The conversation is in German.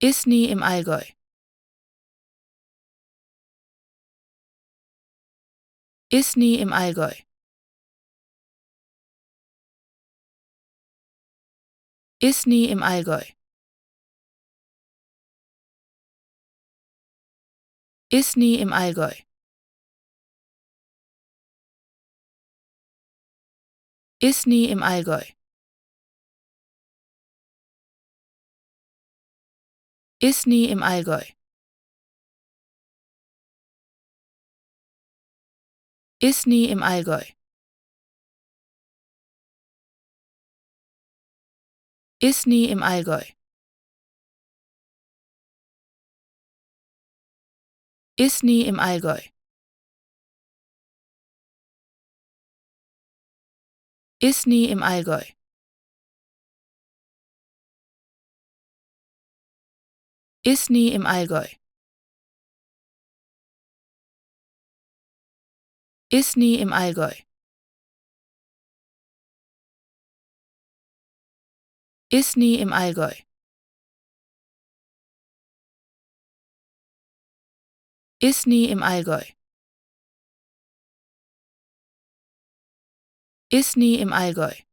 Isny im Allgäu. Isny im Allgäu. Isny im Allgäu. Isny im Allgäu. Isny im Allgäu. Isny im Allgäu. Isny im Allgäu. Isny im Allgäu. Isny im Allgäu. Isny im Allgäu. Isny im Allgäu. Isny im Allgäu. Isny im Allgäu. Isny im Allgäu. Isny im Allgäu.